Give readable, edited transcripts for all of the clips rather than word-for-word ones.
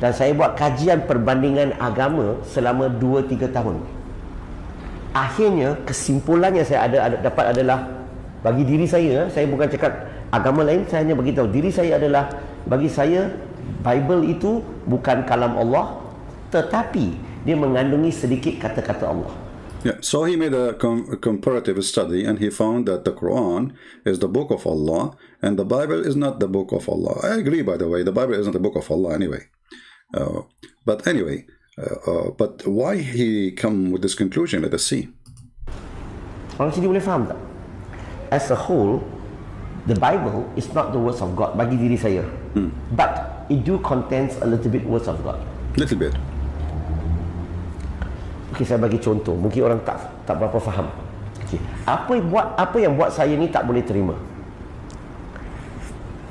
Dan saya buat kajian perbandingan agama selama 2-3 tahun. Akhirnya kesimpulannya saya dapat adalah, bagi diri saya bukan cakap agama lain, saya hanya beritahu diri saya adalah, bagi saya Bible itu bukan kalam Allah, tetapi dia mengandungi sedikit kata-kata Allah. Yeah, so he made a comparative study, and he found that the Quran is the book of Allah, and the Bible is not the book of Allah. I agree, by the way, the Bible isn't the book of Allah anyway. But why he come with this conclusion? Let us see. Orang sini boleh faham tak? As a whole, the Bible is not the words of God bagi diri saya, but it do contains a little bit words of God. Little bit. Okay, saya bagi contoh. Mungkin orang tak berapa faham. Okay. Apa yang buat saya ni tak boleh terima?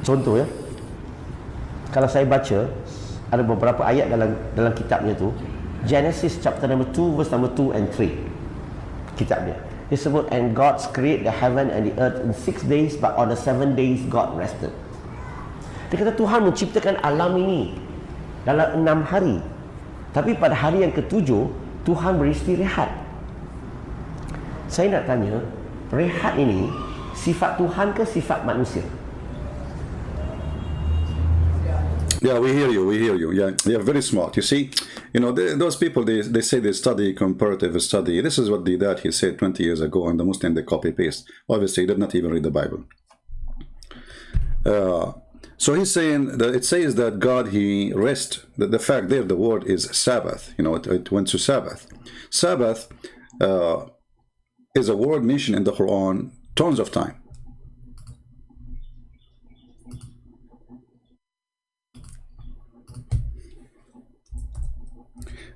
Contoh ya. Kalau saya baca ada beberapa ayat dalam kitabnya tu, Genesis chapter number 2 verse number 2 and 3. Kitab dia. Dia sebut, and God created the heaven and the earth in 6 days, but on the 7 days God rested. Dia kata Tuhan menciptakan alam ini dalam 6 hari. Tapi pada hari yang ke-7 Tuhan beristirahat. Saya nak tanya, rehat ini sifat Tuhan ke sifat manusia? Yeah, we hear you. Yeah, they are very smart. You see, those people, they say they study comparative study. This is what that he said 20 years ago, and the Muslim, they copy paste. Obviously, he did not even read the Bible. So he's saying that it says that God, he rest. The fact there, the word is Sabbath. It went to Sabbath. Sabbath is a word mentioned in the Quran tons of time.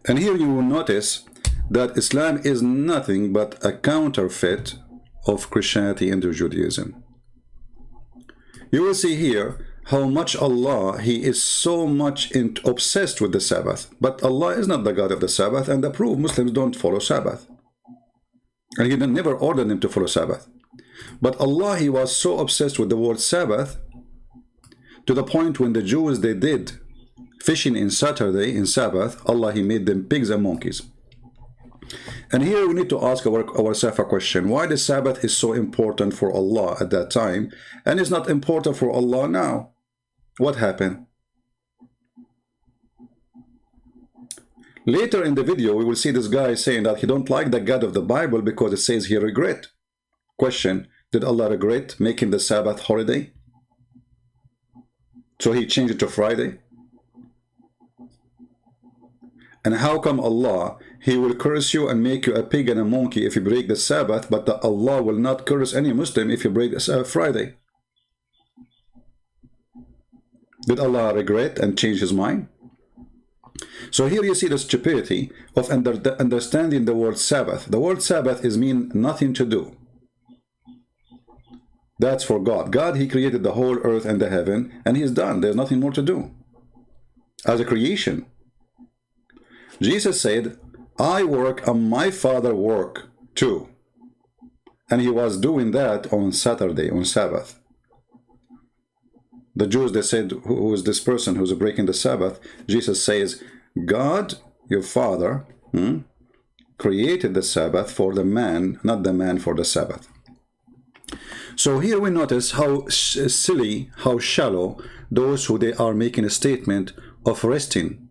And here you will notice that Islam is nothing but a counterfeit of Christianity and Judaism. You will see here how much Allah, he is so much obsessed with the Sabbath. But Allah is not the God of the Sabbath, and the proof Muslims don't follow Sabbath. And he never ordered them to follow Sabbath. But Allah, he was so obsessed with the word Sabbath to the point when the Jews, they did fishing in Saturday, in Sabbath, Allah, he made them pigs and monkeys. And here we need to ask ourselves a question. Why the Sabbath is so important for Allah at that time, and is not important for Allah now? What happened? Later in the video, we will see this guy saying that he don't like the God of the Bible because it says he regret. Question, did Allah regret making the Sabbath holiday? So he changed it to Friday? And how come Allah, he will curse you and make you a pig and a monkey if you break the Sabbath, but Allah will not curse any Muslim if you break Friday? Did Allah regret and change his mind? So here you see the stupidity of understanding the word Sabbath. The word Sabbath is mean nothing to do. That's for God. God, he created the whole earth and the heaven, and he's done. There's nothing more to do as a creation. Jesus said, I work and my Father work too. And he was doing that on Saturday, on Sabbath. The Jews, they said, who is this person who's breaking the Sabbath? Jesus says, God, your Father, created the Sabbath for the man, not the man for the Sabbath. So here we notice how silly, how shallow those who they are making a statement of resting.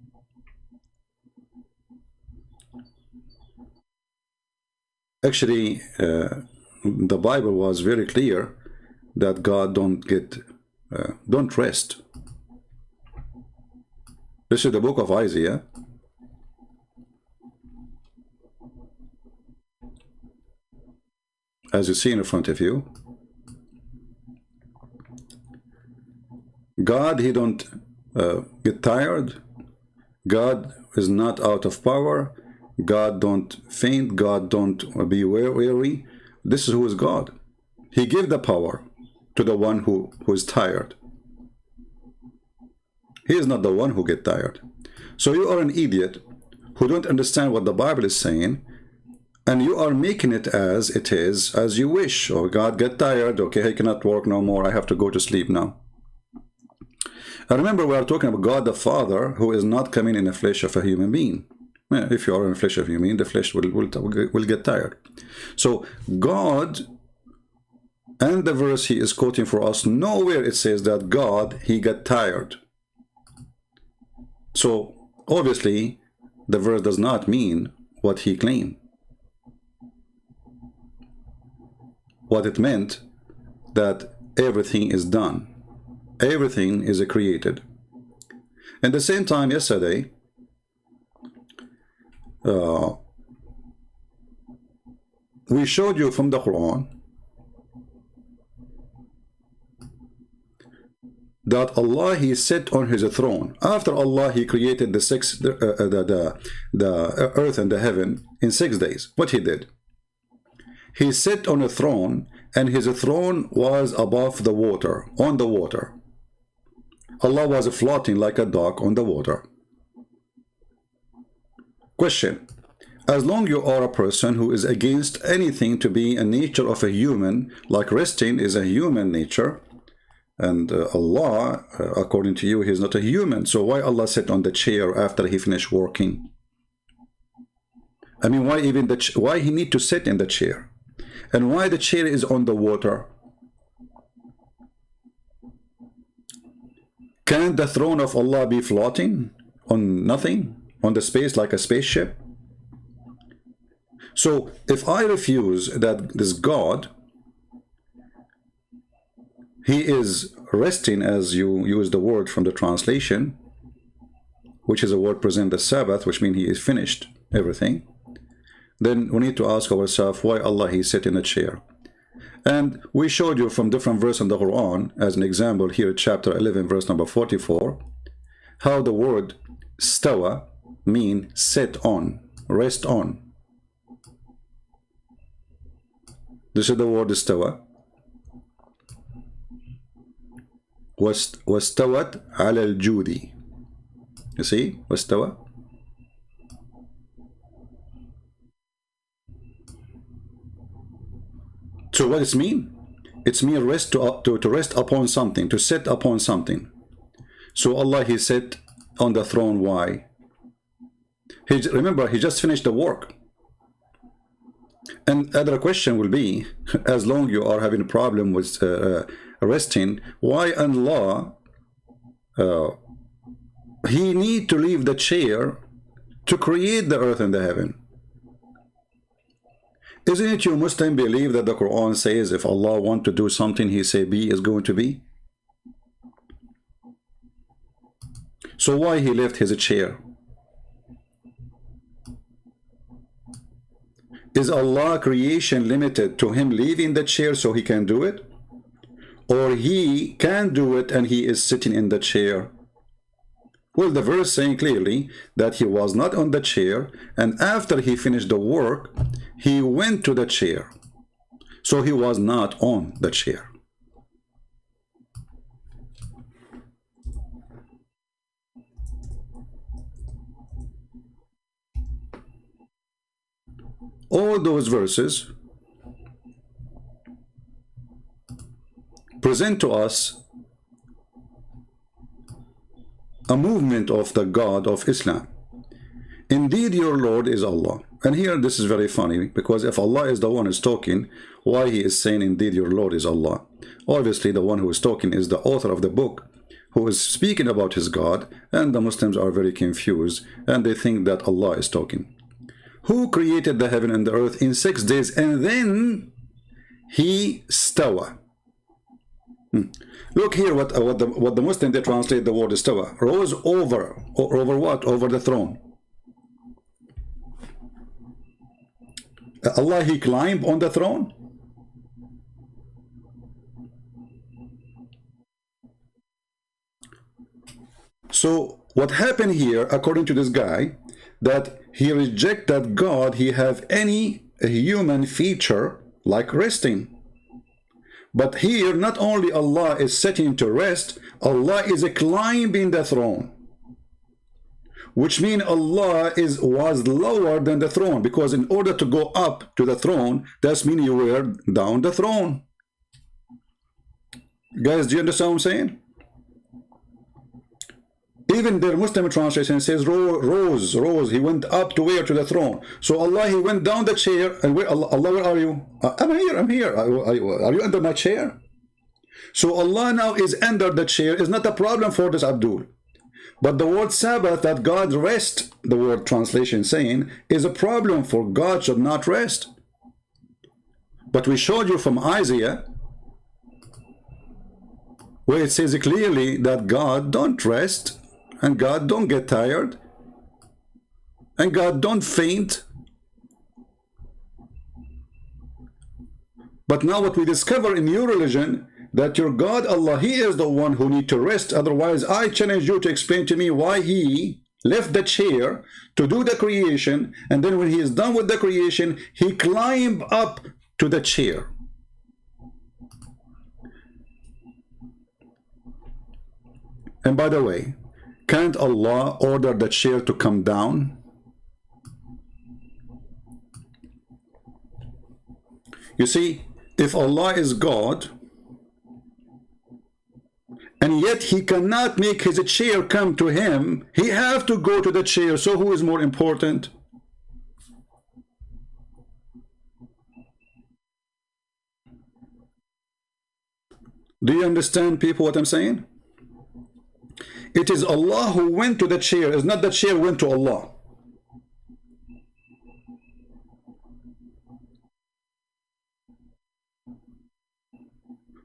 Actually, the Bible was very clear that God don't rest. This is the book of Isaiah. As you see in front of you, God, he don't get tired. God is not out of power. God don't faint. God don't be weary. This is who is God. He gave the power to the one who is tired. He is not the one who gets tired. So you are an idiot who don't understand what the Bible is saying, and you are making it as it is, as you wish. Oh, God get tired. Okay, I cannot work no more. I have to go to sleep now. And remember, we are talking about God the Father, who is not coming in the flesh of a human being. If you are in the flesh of a human being, the flesh will get tired. So God, and the verse he is quoting for us, nowhere it says that God, he got tired. So obviously the verse does not mean what he claimed. What it meant, that everything is done, everything is created. At the same time, yesterday we showed you from the Quran that Allah, he sat on his throne. After Allah, he created the earth and the heaven in 6 days. What he did? He sat on a throne, and his throne was above the water, on the water. Allah was floating like a dog on the water. Question: as long you are a person who is against anything to be a nature of a human, like resting is a human nature, and Allah, according to you, he is not a human. So why Allah sat on the chair after he finished working? I mean, why even why he need to sit in the chair? And why the chair is on the water? Can the throne of Allah be floating on nothing, on the space like a spaceship? So if I refuse that this God, he is resting, as you use the word from the translation, which is a word present the Sabbath, which means he is finished everything, then we need to ask ourselves why Allah he sat in a chair. And we showed you from different verses in the Quran, as an example here, chapter 11, verse number 44, how the word stawa mean sit on, rest on. This is the word stawa. واستوت على الجود. You see, واستوى. So what does it mean? It's mean rest to rest upon something, to sit upon something. So Allah, he sat on the throne. Why? Remember, he just finished the work. And other question will be, as long you are having a problem with resting, why Allah he need to leave the chair to create the earth and the heaven? Isn't it you Muslim believe that the Quran says if Allah want to do something, he say be is going to be? So why he left his chair? Is Allah creation limited to him leaving the chair so he can do it? Or he can do it and he is sitting in the chair? Well, the verse saying clearly that he was not on the chair, and after he finished the work, he went to the chair. So he was not on the chair. All those verses present to us a movement of the God of Islam. Indeed, your Lord is Allah. And here this is very funny, because if Allah is the one who is talking, why he is saying indeed your Lord is Allah? Obviously the one who is talking is the author of the book, who is speaking about his God, and the Muslims are very confused and they think that Allah is talking. Who created the heaven and the earth in 6 days, and then he stawa. Look here what the Muslim, they translate the word stawa. Rose over what? Over the throne. Allah, he climbed on the throne. So what happened here, according to this guy, that he reject that God he have any human feature like resting. But here, not only Allah is sitting to rest, Allah is climbing the throne, which means Allah was lower than the throne, because in order to go up to the throne, that means you were down the throne. Guys, do you understand what I'm saying? Even their Muslim translation says rose. He went up to where? To the throne. So Allah, he went down the chair. And where, Allah, where are you? I'm here. Are you under my chair? So Allah now is under the chair. Is not a problem for this Abdul. But the word Sabbath, that God rest, the word translation saying, is a problem, for God should not rest. But we showed you from Isaiah, where it says clearly that God don't rest, and God don't get tired, and God don't faint. But now what we discover in your religion, that your God Allah, he is the one who need to rest. Otherwise, I challenge you to explain to me why he left the chair to do the creation, and then when he is done with the creation, he climbed up to the chair. And by the way, can't Allah order the chair to come down? You see, if Allah is God, and yet he cannot make his chair come to him, he have to go to the chair. So who is more important? Do you understand, people, what I'm saying? It is Allah who went to the chair. It's not the chair went to Allah.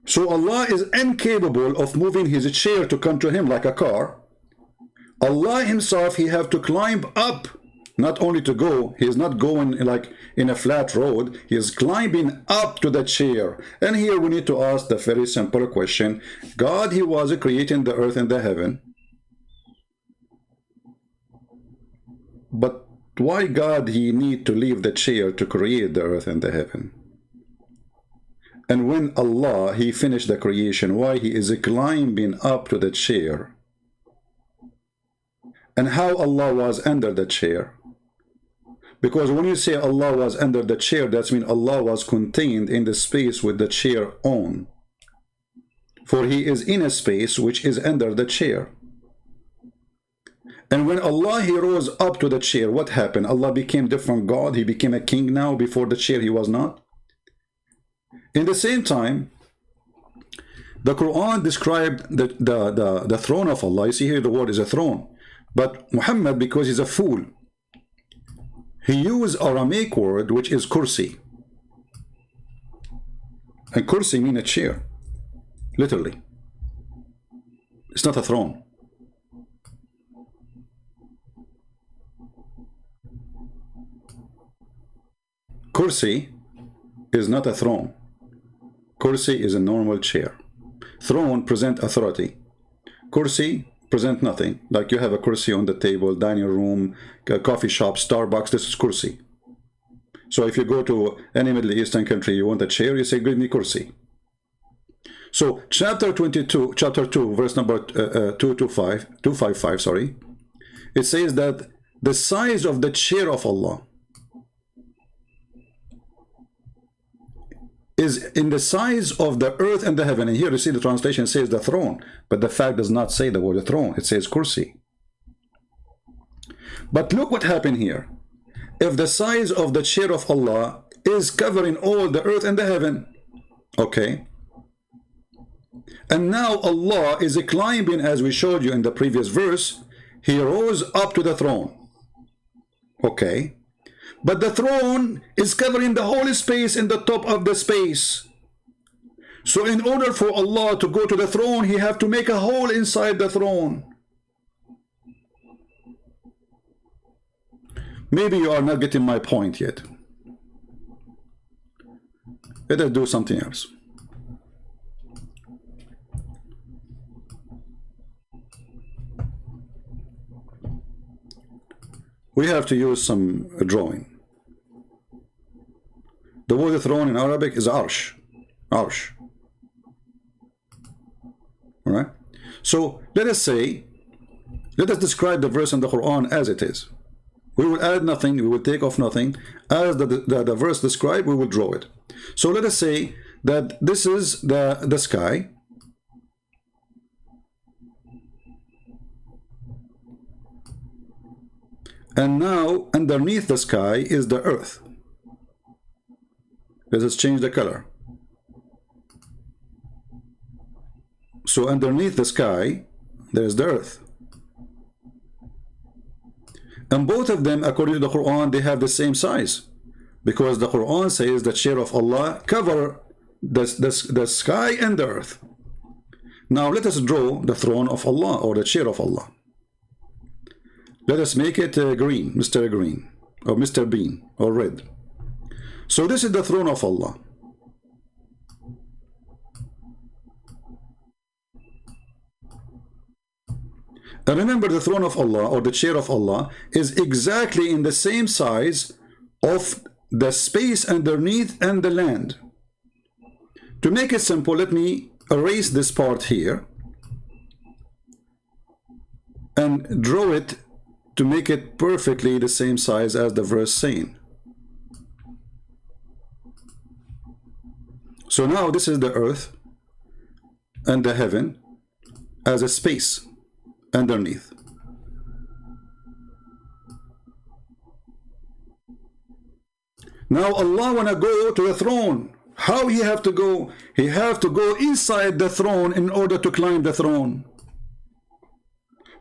So Allah is incapable of moving his chair to come to him like a car. Allah himself, he have to climb up, not only to go, he is not going like in a flat road, he is climbing up to the chair. And here we need to ask the very simple question. God, he was creating the earth and the heaven. But why God, he need to leave the chair to create the earth and the heaven? And when Allah, he finished the creation, why he is climbing up to the chair? And how Allah was under the chair? Because when you say Allah was under the chair, that means Allah was contained in the space with the chair on. For he is in a space which is under the chair. And when Allah, he rose up to the chair, what happened? Allah became different God. He became a king now. Before the chair, he was not. In the same time, the Quran described the throne of Allah. You see here the word is a throne. But Muhammad, because he's a fool, he used Aramaic word which is kursi. And kursi means a chair. Literally. It's not a throne. Kursi is not a throne. Kursi is a normal chair. Throne present authority. Kursi present nothing. Like you have a kursi on the table, dining room, coffee shop, Starbucks, this is kursi. So if you go to any Middle Eastern country, you want a chair, you say, give me kursi. So chapter 22, chapter 2, verse number 255, sorry. It says that the size of the chair of Allah is in the size of the earth and the heaven. And here you see the translation says the throne, but the fact does not say the word throne. It says kursi. But look what happened here. If the size of the chair of Allah is covering all the earth and the heaven, okay, and now Allah is climbing, as we showed you in the previous verse, he rose up to the throne, okay, but the throne is covering the whole space in the top of the space. So in order for Allah to go to the throne, he have to make a hole inside the throne. Maybe you are not getting my point yet. Let us do something else. We have to use some drawing. The word throne in Arabic is arsh. Arsh. Alright? So let us describe the verse in the Quran as it is. We will add nothing, we will take off nothing. As the verse described, we will draw it. So let us say that this is the sky. And now underneath the sky is the earth. Let us change the color. So underneath the sky, there's the earth. And both of them, according to the Quran, they have the same size. Because the Quran says the chair of Allah cover the sky and the earth. Now let us draw the throne of Allah, or the chair of Allah. Let us make it green, Mr. Green, or Mr. Bean, or red. So this is the throne of Allah. And remember, the throne of Allah, or the chair of Allah, is exactly in the same size of the space underneath and the land. To make it simple, let me erase this part here and draw it to make it perfectly the same size as the verse saying. So now this is the earth and the heaven as a space underneath. Now Allah wanna go to the throne. How he have to go? He have to go inside the throne in order to climb the throne.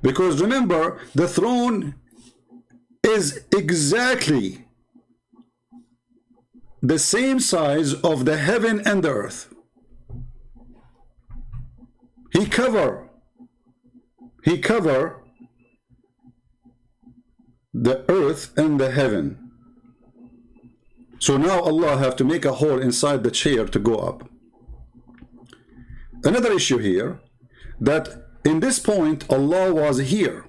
Because remember, the throne is exactly the same size of the heaven and the earth. He cover the earth and the heaven. So now Allah have to make a hole inside the chair to go up. Another issue here, that in this point Allah was here.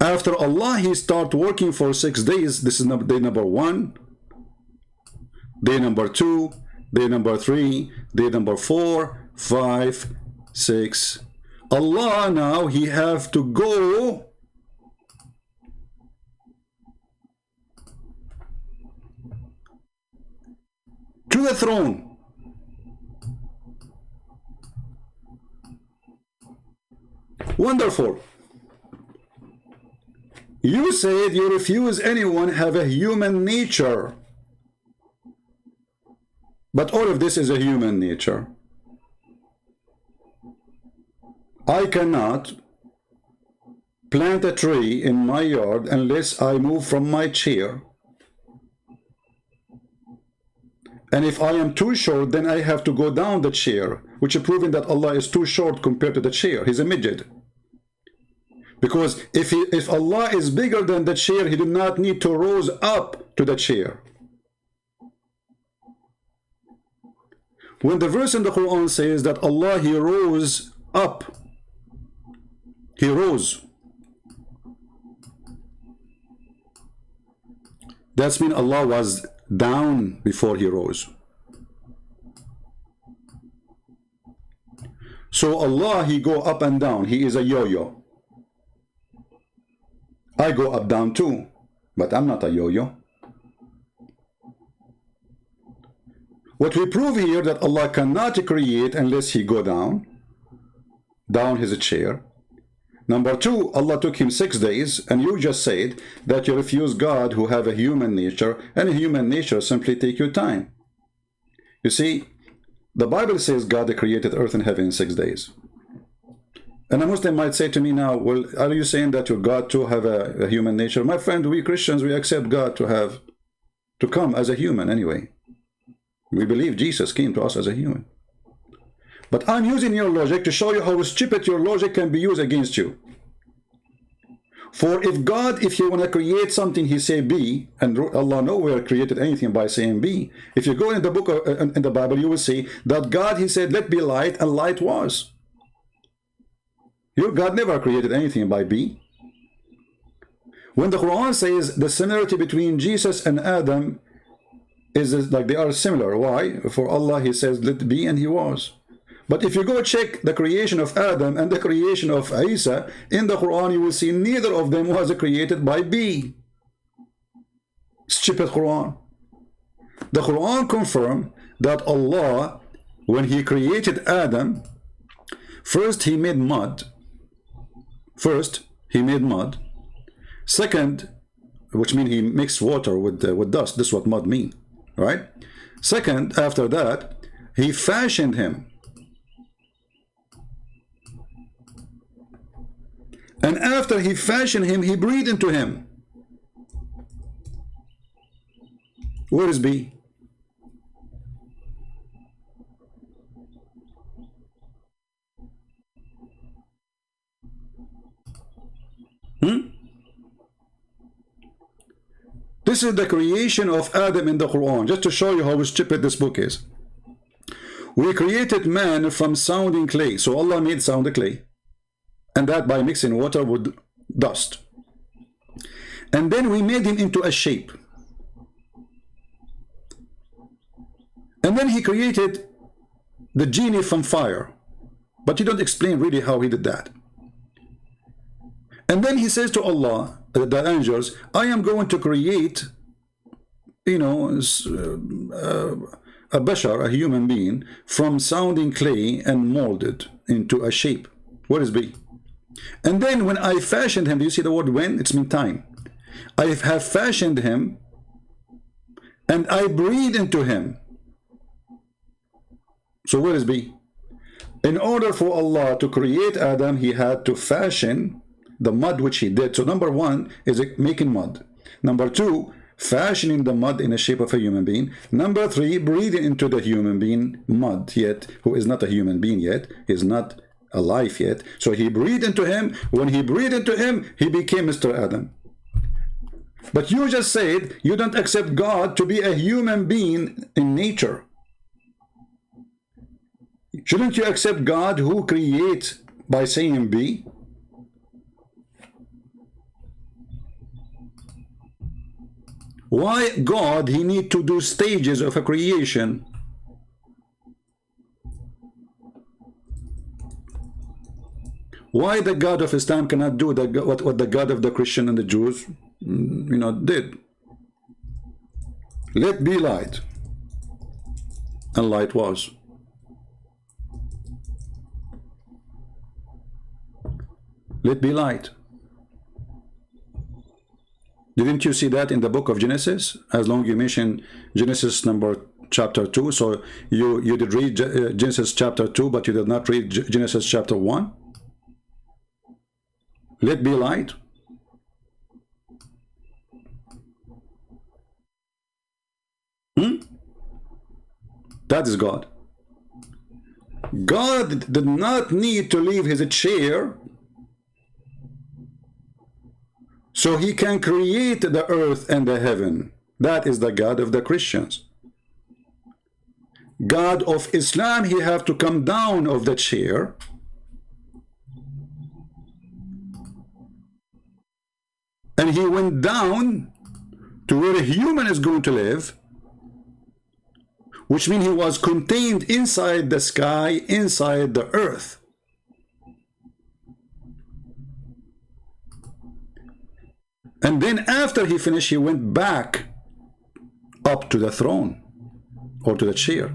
After Allah, he start working for 6 days. This is day number 1, day number 2, day number 3, day number 4, 5, 6. Allah now, he have to go to the throne. Wonderful. You said you refuse anyone have a human nature. But all of this is a human nature. I cannot plant a tree in my yard unless I move from my chair. And if I am too short, then I have to go down the chair, which is proving that Allah is too short compared to the chair. He's a midget. Because if Allah is bigger than the chair, he did not need to rise up to the chair. When the verse in the Quran says that Allah, he rose up, he rose, that's mean Allah was down before he rose. So Allah, he go up and down. He is a yo-yo. I go up down too, but I'm not a yo-yo. What we prove here that Allah cannot create unless he go down his chair. Number 2, Allah took him 6 days, and you just said that you refuse God who have a human nature, and a human nature simply take your time. You see, the Bible says God created earth and heaven in 6 days. And a Muslim might say to me now, well, are you saying that your God too have a human nature? My friend, we Christians, we accept God to come as a human anyway. We believe Jesus came to us as a human. But I'm using your logic to show you how stupid your logic can be used against you. For if God, if he want to create something, he say be, and Allah nowhere created anything by saying be. If you go in the book, in the Bible, you will see that God, he said, let be light, and light was. Your God never created anything by be. When the Quran says the similarity between Jesus and Adam is like they are similar. Why? For Allah, he says, let be, and he was. But if you go check the creation of Adam and the creation of Isa, in the Quran you will see neither of them was created by be. Stupid Quran. The Quran confirmed that Allah, when he created Adam, first he made mud. Second, which means he mixed water with dust. This is what mud mean, right? Second, after that, he fashioned him. And after he fashioned him, he breathed into him. Where is B? This is the creation of Adam in the Quran, just to show you how stupid this book is. We created man from sounding clay. So Allah made sound clay, and that by mixing water with dust. And then we made him into a shape. And then he created the genie from fire. But you don't explain really how he did that. And then he says to Allah, the angels, I am going to create, you know, a bashar, a human being, from sounding clay and molded into a shape. What is B? And then when I fashioned him, do you see the word when? It's mean time. I have fashioned him and I breathed into him. So where is B? In order for Allah to create Adam, he had to fashion the mud which he did. So number one is making mud. Number two, fashioning the mud in the shape of a human being. Number three, breathing into the human being mud, yet who is not a human being yet, is not alive yet. So he breathed into him. When he breathed into him, he became Mr. Adam. But you just said you don't accept God to be a human being in nature. Shouldn't you accept God who creates by saying be? Why God, he need to do stages of a creation? Why the God of Islam cannot do what the God of the Christian and the Jews, you know, did? Let be light. And light was. Let be light. Didn't you see that in the book of Genesis? As long you mention Genesis chapter 2, so you did read Genesis chapter 2, but you did not read Genesis chapter 1. Let be light. That is God. God did not need to leave his chair so he can create the earth and the heaven. That is the God of the Christians. God of Islam, he have to come down of the chair and he went down to where a human is going to live, which means he was contained inside the sky, inside the earth. And then after he finished, he went back up to the throne or to the chair.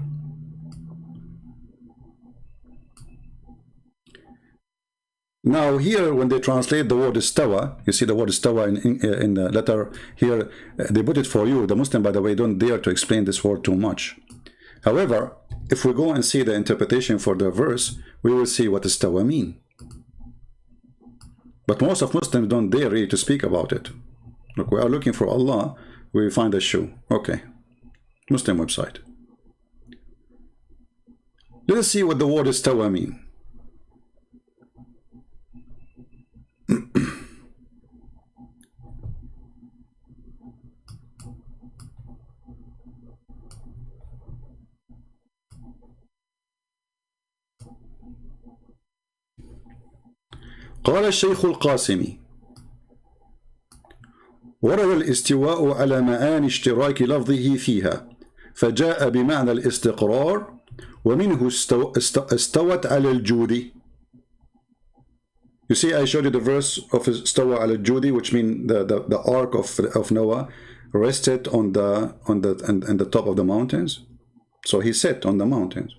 Now here, when they translate the word istawa, you see the word istawa in the letter here, they put it for you. The Muslim, by the way, don't dare to explain this word too much. However, if we go and see the interpretation for the verse, we will see what istawa mean. But most of Muslims don't dare really to speak about it. Look, we are looking for Allah, we find a shoe. Okay, Muslim website. Let us see what the word istawa mean. قال الشيخ القاسمي ورد الاستواء على معاني اشتراك لفظه فيها فجاء بمعنى الاستقرار ومنه استوت على الجود. You see, I showed you the verse of استوى على الجود, which means the ark of Noah rested on the top of the mountains. So he sat on the mountains.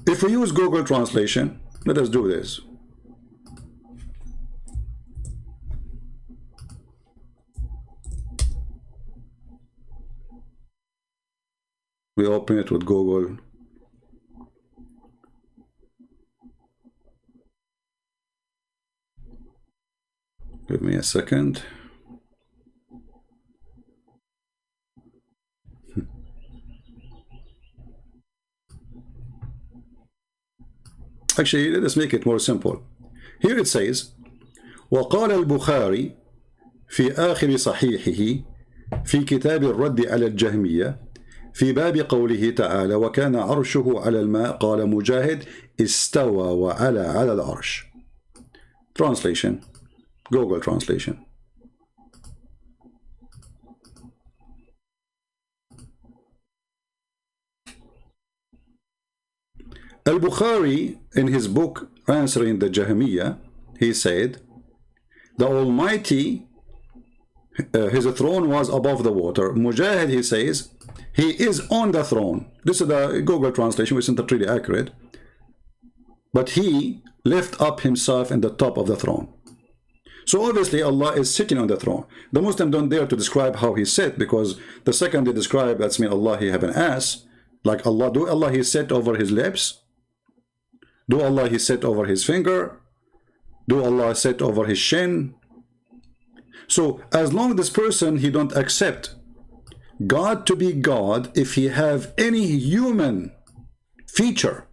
If we use Google Translation, let us do this. We open it with Google. Give me a second. Actually, let us make it more simple. Here it says, وقال البخاري في آخر صحيحه في كتاب الرد على الجهمية في باب قوله تعالى وكان عرشه على الماء قال مجاهد استوى وعلى على العرش. Translation, Google Translation. Al-Bukhari, in his book answering the Jahmiyyah, he said, the Almighty, his throne was above the water. Mujahid, he says, he is on the throne. This is the Google translation, which isn't really accurate. But he lift up himself in the top of the throne. So obviously Allah is sitting on the throne. The Muslims don't dare to describe how he sat, because the second they describe, that's mean Allah he have an ass. Like Allah, do Allah he sit over his lips? Do Allah he sit over his finger? Do Allah sit over his shin? So as long as this person he don't accept God to be God, if he have any human feature,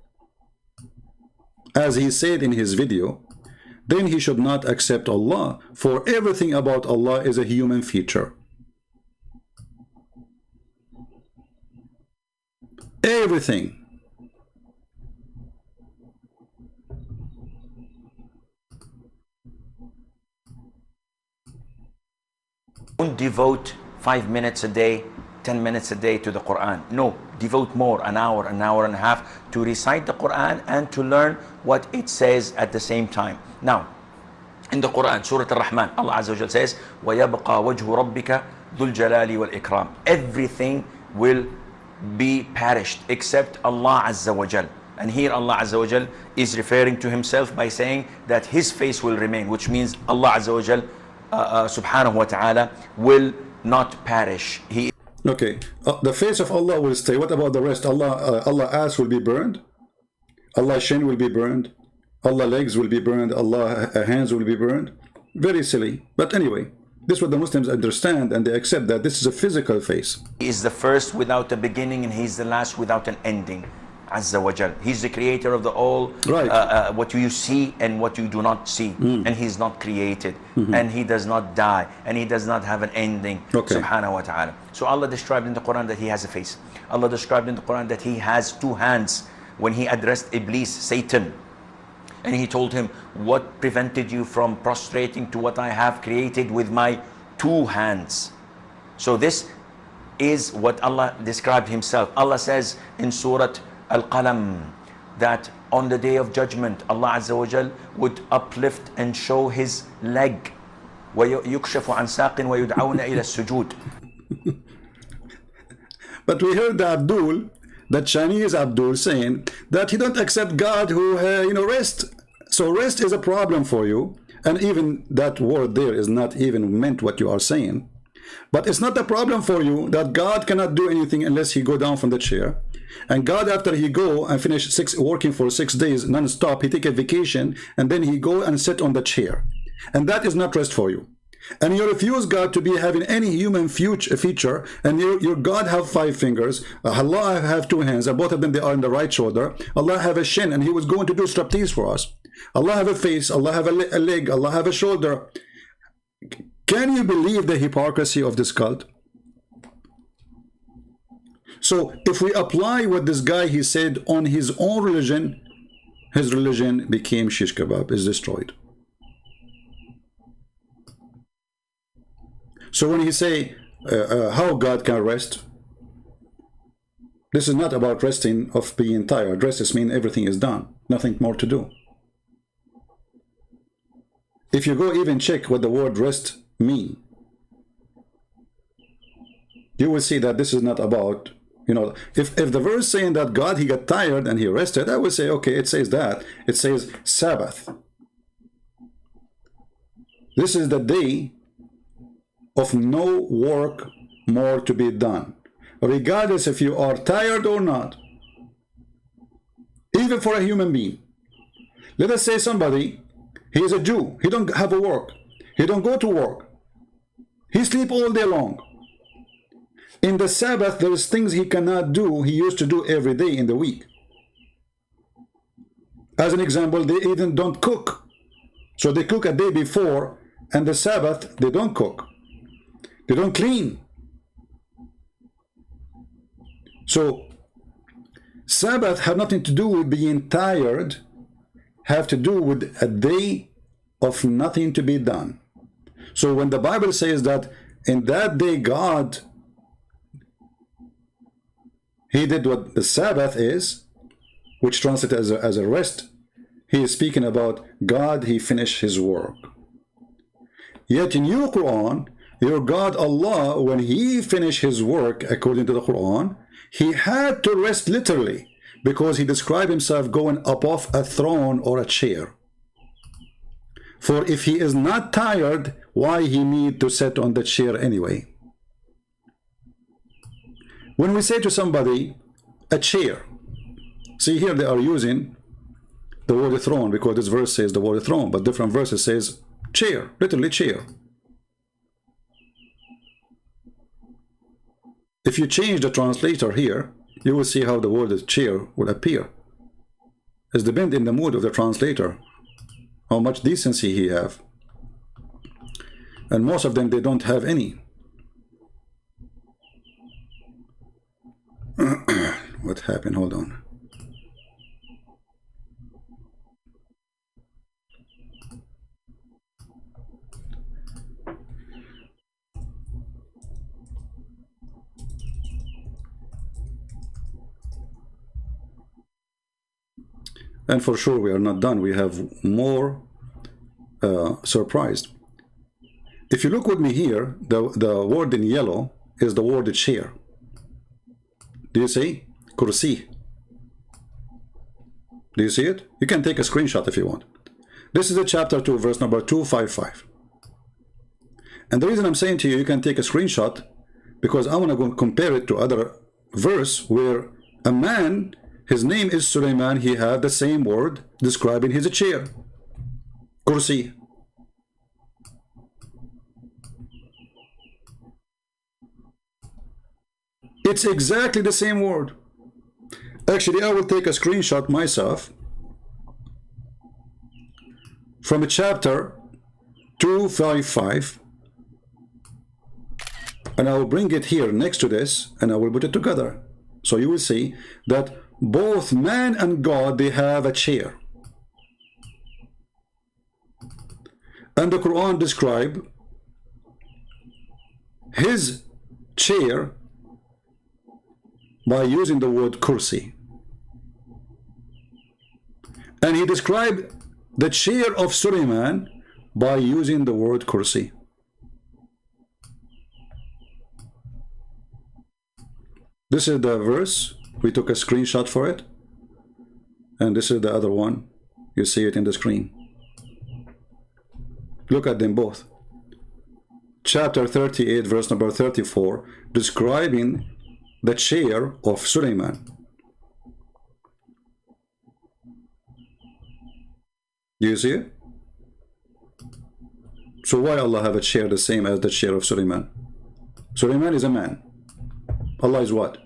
as he said in his video, then he should not accept Allah, for everything about Allah is a human feature. Everything. Don't devote 5 minutes a day, 10 minutes a day to the Quran. No, devote more, an hour and a half to recite the Quran and to learn what it says at the same time. Now, in the Quran, Surah Al-Rahman, Allah Azza wa Jal says, وَيَبْقَى وَجْهُ رَبِّكَ ذُو الْجَلَالِ وَالْإِكْرَامِ. Everything will be perished except Allah Azza wa Jal. And here Allah Azza wa Jal is referring to himself by saying that his face will remain, which means Allah Azza wa Jal subhanahu wa ta'ala will not perish. Okay, the face of Allah will stay. What about the rest? Allah ass will be burned. Allah shin will be burned. Allah legs will be burned. Allah hands will be burned. Very silly. But anyway, this is what the Muslims understand, and they accept that this is a physical face. He is the first without a beginning, and he's the last without an ending. Azza wa Jal. He's the creator of the all, right. What you see and what you do not see. And he's not created, and he does not die, and he does not have an ending. Okay. Subhanahu wa ta'ala. So Allah described in the Quran that he has a face. Allah described in the Quran that he has 2 hands when he addressed Iblis, Satan. And he told him, what prevented you from prostrating to what I have created with my 2 hands? So this is what Allah described himself. Allah says in Surah Al-Qalam that on the day of judgment, Allah Azza wa Jal would uplift and show his leg. وَيُكْشَفُ عَنْ سَاقٍ وَيُدْعَوْنَ إِلَى السُّجُودِ. But we heard Abdul, that Chinese Abdul, saying that he don't accept God who rest. So rest is a problem for you, and even that word there is not even meant what you are saying. But it's not a problem for you that God cannot do anything unless he go down from the chair. And God, after he go and finish working for 6 days non-stop, he take a vacation, and then he go and sit on the chair. And that is not rest for you. And you refuse God to be having any human feature, and your God have 5 fingers, Allah have 2 hands, and both of them they are in the right shoulder. Allah have a shin, and he was going to do striptease for us. Allah have a face, Allah have a leg, Allah have a shoulder. Can you believe the hypocrisy of this cult? So if we apply what this guy he said on his own religion, his religion became shish kebab, is destroyed. So when he say how God can rest, this is not about resting of being tired. Rest is mean everything is done, nothing more to do. If you go even check what the word rest mean, you will see that this is not about You know, if the verse saying that God, he got tired and he rested, I would say, okay, it says that. It says Sabbath. This is the day of no work more to be done, regardless if you are tired or not. Even for a human being. Let us say somebody, he is a Jew, he don't have a work, he don't go to work, he sleep all day long. In the Sabbath, there is things he cannot do, he used to do every day in the week. As an example, they even don't cook. So they cook a day before, and the Sabbath, they don't cook. They don't clean. So, Sabbath have nothing to do with being tired, have to do with a day of nothing to be done. So when the Bible says that in that day God, he did what the Sabbath is, which translates as a rest, he is speaking about God, he finished his work. Yet in your Quran, your God Allah, when he finished his work according to the Quran, he had to rest literally, because he described himself going up off a throne or a chair. For if he is not tired, why he need to sit on the chair anyway? When we say to somebody, a chair, see here they are using the word throne, because this verse says the word throne, but different verses says chair, literally chair. If you change the translator here, you will see how the word chair will appear. It depends in the mood of the translator, how much decency he have. And most of them, they don't have any. What happened? Hold on. And for sure we are not done. We have more surprised. If you look with me here, the word in yellow is the word chair. Do you see? Kursi. Do you see it? You can take a screenshot if you want. This is a chapter 2, verse number 255. And the reason I'm saying to you, you can take a screenshot, because I want to go compare it to other verse where a man, his name is Sulaiman, he had the same word describing his chair. Kursi. It's exactly the same word. Actually, I will take a screenshot myself from a chapter 255, and I will bring it here next to this, and I will put it together. So you will see that both man and God, they have a chair. And the Quran describes his chair by using the word kursi. And he described the chair of Sulaiman by using the word kursi. This is the verse. We took a screenshot for it. And this is the other one. You see it in the screen. Look at them both. Chapter 38, verse number 34, describing the chair of Sulaiman. Do you see it? So why Allah have a chair the same as the chair of Sulaiman? Sulaiman is a man. Allah is what?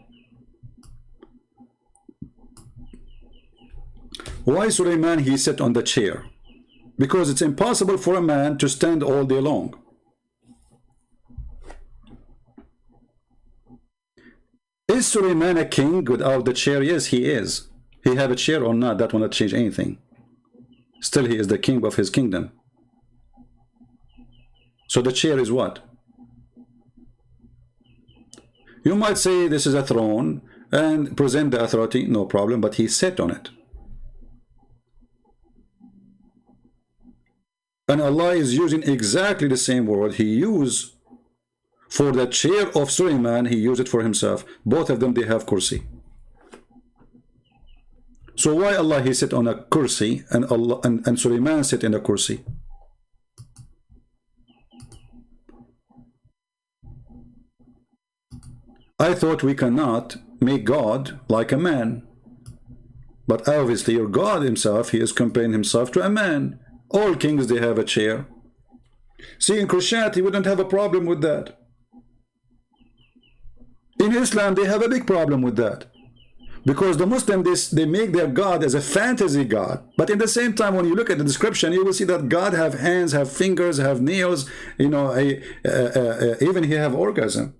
Why Sulaiman he sat on the chair? Because it's impossible for a man to stand all day long. Is Sulaiman a king without the chair? Yes, he is. He have a chair or not, that will not change anything. Still, he is the king of his kingdom. So the chair is what? You might say this is a throne and present the authority, no problem, but he sat on it. And Allah is using exactly the same word he used For the chair of Suleiman, he used it for himself. Both of them, they have kursi. So why Allah he sit on a kursi and Allah and Suleiman sit in a kursi? I thought we cannot make God like a man. But obviously your God himself, he is comparing himself to a man. All kings, they have a chair. See, in Christianity, we don't have a problem with that. In Islam, they have a big problem with that. Because the Muslims, they make their God as a fantasy God. But in the same time, when you look at the description, you will see that God have hands, have fingers, have nails, you know, even he have orgasm.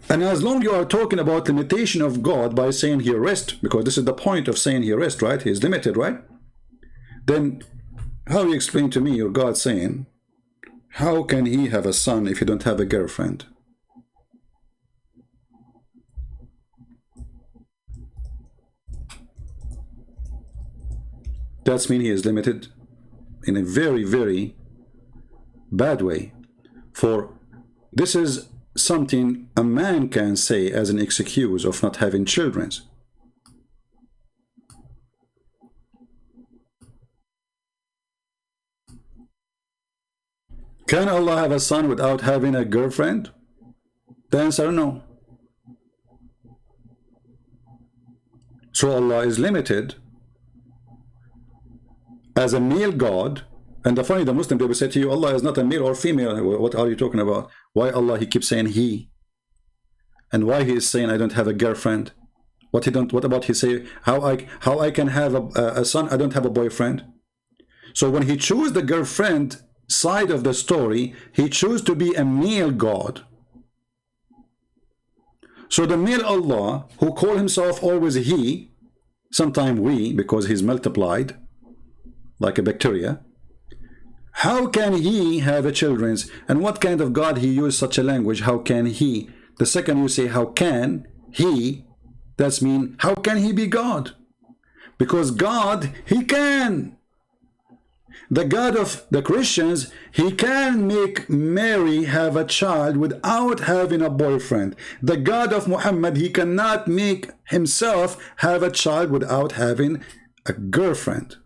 And as long as you are talking about limitation of God by saying he rests, because this is the point of saying he rests, right? He is limited, right? Then how do you explain to me your God saying, how can he have a son if you don't have a girlfriend? That's mean he is limited in a very, very bad way. For this is something a man can say as an excuse of not having children. Can Allah have a son without having a girlfriend? The answer, no. So Allah is limited as a male God. And the funny, the Muslim, they will say to you, Allah is not a male or female. What are you talking about? Why Allah, he keeps saying he? And why he is saying, I don't have a girlfriend? What about he say, how I can have a son, I don't have a boyfriend? So when he chose the girlfriend side of the story, he chose to be a male God. So the male Allah, who call himself always he, sometime we, because he's multiplied, like a bacteria, how can he have a children? And what kind of God he used such a language? How can he? The second you say, how can he? That's mean, how can he be God? Because God, he can. The God of the Christians, he can make Mary have a child without having a boyfriend. The God of Muhammad, he cannot make himself have a child without having a girlfriend.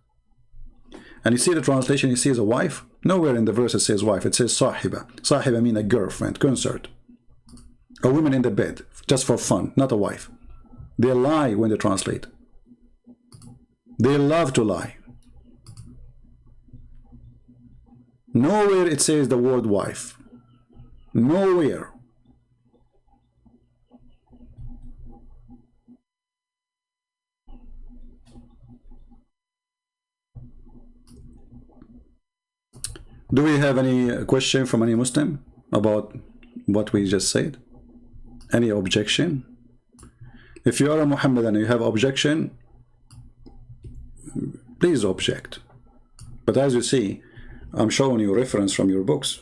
And you see the translation, he says a wife. Nowhere in the verse it says wife, it says sahiba. Sahiba means a girlfriend, consort. A woman in the bed, just for fun, not a wife. They lie when they translate. They love to lie. Nowhere it says the word wife. Nowhere. Do we have any question from any Muslim about what we just said? Any objection? If you are a Muhammadan and you have objection, please object. But as you see, I'm showing you reference from your books.